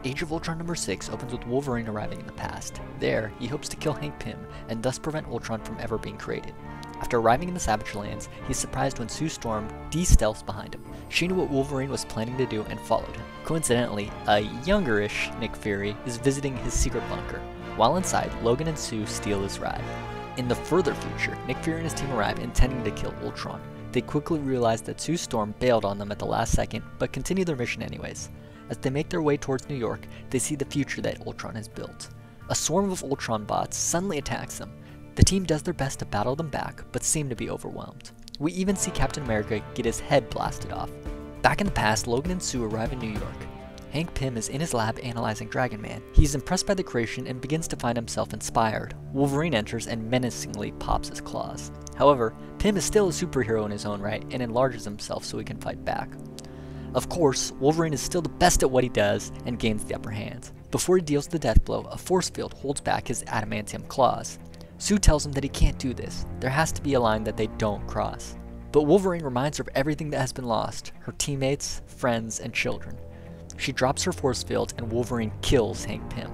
Age of Ultron number 6 opens with Wolverine arriving in the past. There, he hopes to kill Hank Pym and thus prevent Ultron from ever being created. After arriving in the Savage Lands, he's surprised when Sue Storm de-stealths behind him. She knew what Wolverine was planning to do and followed him. Coincidentally, a younger-ish Nick Fury is visiting his secret bunker. While inside, Logan and Sue steal his ride. In the further future, Nick Fury and his team arrive intending to kill Ultron. They quickly realize that Sue Storm bailed on them at the last second, but continue their mission anyways. As they make their way towards New York, they see the future that Ultron has built. A swarm of Ultron bots suddenly attacks them. The team does their best to battle them back, but seem to be overwhelmed. We even see Captain America get his head blasted off. Back in the past, Logan and Sue arrive in New York. Hank Pym is in his lab analyzing Dragon Man. He's impressed by the creation and begins to find himself inspired. Wolverine enters and menacingly pops his claws. However, Pym is still a superhero in his own right and enlarges himself so he can fight back. Of course, Wolverine is still the best at what he does and gains the upper hand. Before he deals the death blow, a force field holds back his adamantium claws. Sue tells him that he can't do this. There has to be a line that they don't cross. But Wolverine reminds her of everything that has been lost, her teammates, friends, and children. She drops her force field and Wolverine kills Hank Pym.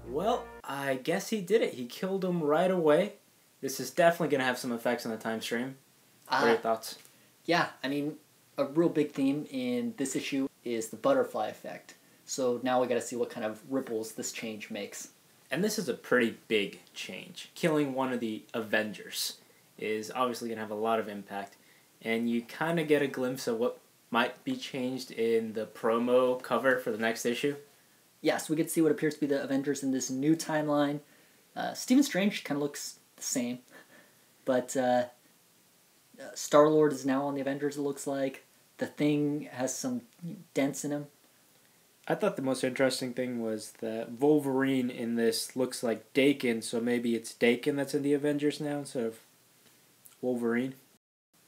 Well, I guess he did it. He killed him right away. This is definitely going to have some effects on the time stream. What are your thoughts? Yeah, I mean, a real big theme in this issue is the butterfly effect. So now we got to see what kind of ripples this change makes. And this is a pretty big change. Killing one of the Avengers is obviously going to have a lot of impact. And you kind of get a glimpse of what might be changed in the promo cover for the next issue. Yes, we get to see what appears to be the Avengers in this new timeline. Stephen Strange kind of looks the same. But Star-Lord is now on the Avengers, it looks like. The Thing has some dents in him. I thought the most interesting thing was that Wolverine in this looks like Daken, so maybe it's Daken that's in the Avengers now instead of Wolverine.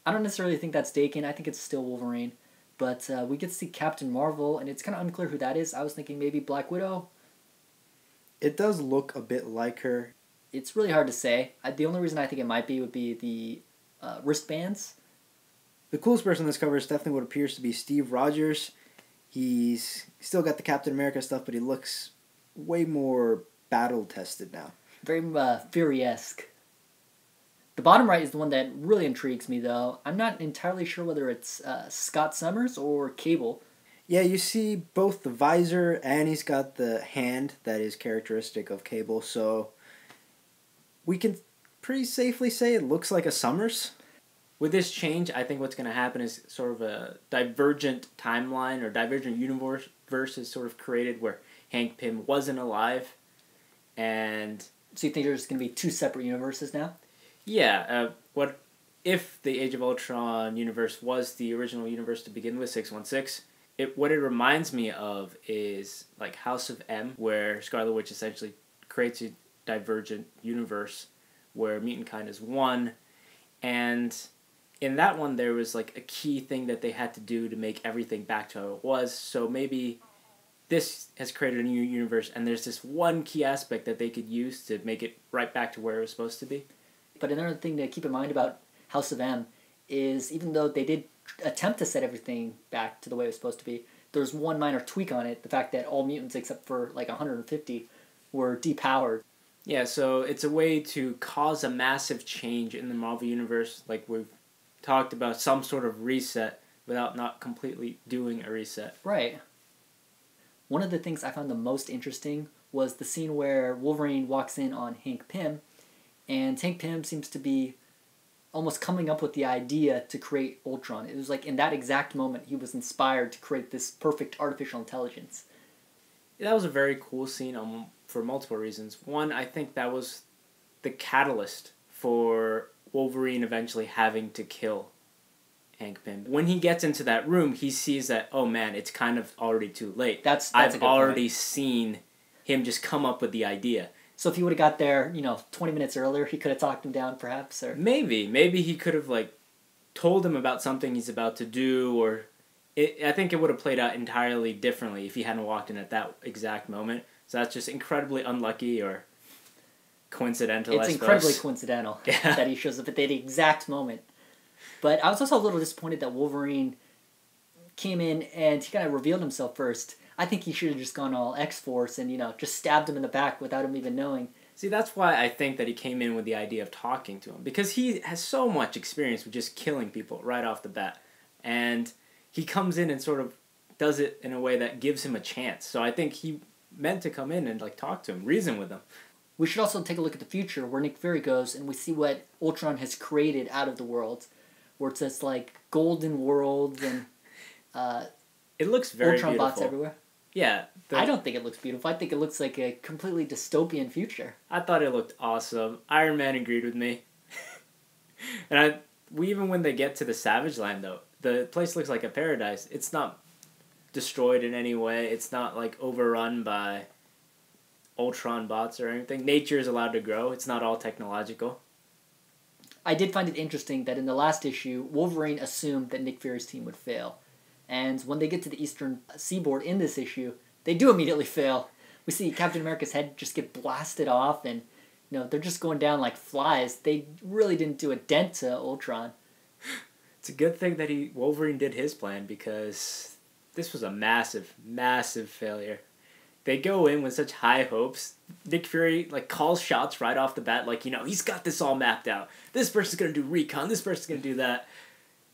I don't necessarily think that's Daken. I think it's still Wolverine. But we get to see Captain Marvel, and it's kind of unclear who that is. I was thinking maybe Black Widow. It does look a bit like her. It's really hard to say. The only reason I think it might be would be the wristbands. The coolest person on this cover is definitely what appears to be Steve Rogers. He's still got the Captain America stuff, but he looks way more battle-tested now. Very Fury-esque. The bottom right is the one that really intrigues me, though. I'm not entirely sure whether it's Scott Summers or Cable. Yeah, you see both the visor and he's got the hand that is characteristic of Cable, so we can pretty safely say it looks like a Summers. With this change, I think what's going to happen is sort of a divergent timeline or divergent universe is sort of created where Hank Pym wasn't alive. And so you think there's going to be two separate universes now? Yeah. What if the Age of Ultron universe was the original universe to begin with, 616? What it reminds me of is like House of M, where Scarlet Witch essentially creates a divergent universe where mutant kind is one, and in that one, there was like a key thing that they had to do to make everything back to how it was. So maybe this has created a new universe, and there's this one key aspect that they could use to make it right back to where it was supposed to be. But another thing to keep in mind about House of M is even though they did attempt to set everything back to the way it was supposed to be, there's one minor tweak on it, the fact that all mutants except for like 150 were depowered. Yeah, so it's a way to cause a massive change in the Marvel Universe, like we've talked about, some sort of reset without not completely doing a reset. Right. One of the things I found the most interesting was the scene where Wolverine walks in on Hank Pym, and Hank Pym seems to be almost coming up with the idea to create Ultron. It was like in that exact moment he was inspired to create this perfect artificial intelligence. Yeah, that was a very cool scene for multiple reasons. One, I think that was the catalyst for Wolverine eventually having to kill Hank Pym. When he gets into that room, he sees that, oh man, it's kind of already too late. I've already seen him just come up with the idea. So if he would have got there, 20 minutes earlier, he could have talked him down, perhaps, or maybe he could have told him about something he's about to do, or I think it would have played out entirely differently if he hadn't walked in at that exact moment. So that's just incredibly unlucky or coincidental. It's incredibly coincidental that he shows up at the exact moment. But I was also a little disappointed that Wolverine came in and he kind of revealed himself first. I think he should have just gone all X-Force and, just stabbed him in the back without him even knowing. See, that's why I think that he came in with the idea of talking to him. Because he has so much experience with just killing people right off the bat. And he comes in and sort of does it in a way that gives him a chance. So I think he meant to come in and talk to him, reason with him. We should also take a look at the future where Nick Fury goes and we see what Ultron has created out of the world. Where it's just golden worlds and it looks very Ultron beautiful. bots everywhere. Yeah. I don't think it looks beautiful. I think it looks like a completely dystopian future. I thought it looked awesome. Iron Man agreed with me. And even when they get to the Savage Land, though, the place looks like a paradise. It's not destroyed in any way. It's not overrun by Ultron bots or anything. Nature is allowed to grow. It's not all technological. I did find it interesting that in the last issue, Wolverine assumed that Nick Fury's team would fail. And when they get to the eastern seaboard in this issue, they do immediately fail. We see Captain America's head just get blasted off, and they're just going down like flies. They really didn't do a dent to Ultron. It's a good thing that Wolverine did his plan, because this was a massive, massive failure. They go in with such high hopes. Nick Fury calls shots right off the bat, he's got this all mapped out. This person's gonna do recon. This person's gonna do that,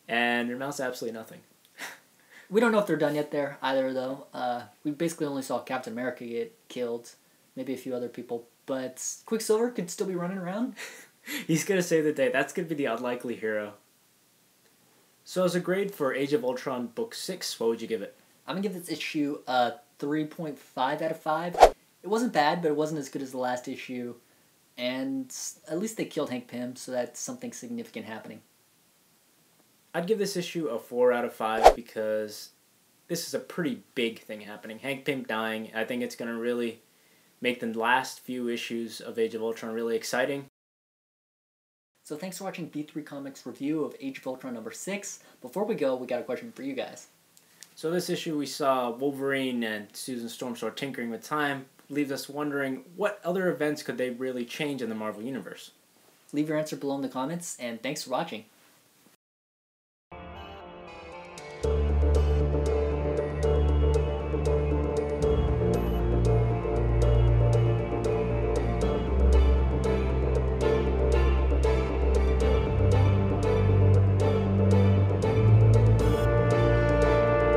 and it amounts to absolutely nothing. We don't know if they're done yet there either, though. We basically only saw Captain America get killed, maybe a few other people, but Quicksilver could still be running around. He's gonna save the day. That's gonna be the unlikely hero. So as a grade for Age of Ultron Book 6, what would you give it? I'm gonna give this issue a 3.5 out of 5. It wasn't bad, but it wasn't as good as the last issue, and at least they killed Hank Pym, so that's something significant happening. I'd give this issue a 4 out of 5 because this is a pretty big thing happening. Hank Pym dying, I think it's going to really make the last few issues of Age of Ultron really exciting. So thanks for watching B3 Comics' review of Age of Ultron number 6. Before we go, we got a question for you guys. So this issue we saw Wolverine and Susan Storm sort of tinkering with time, leaves us wondering what other events could they really change in the Marvel Universe? Leave your answer below in the comments, and thanks for watching.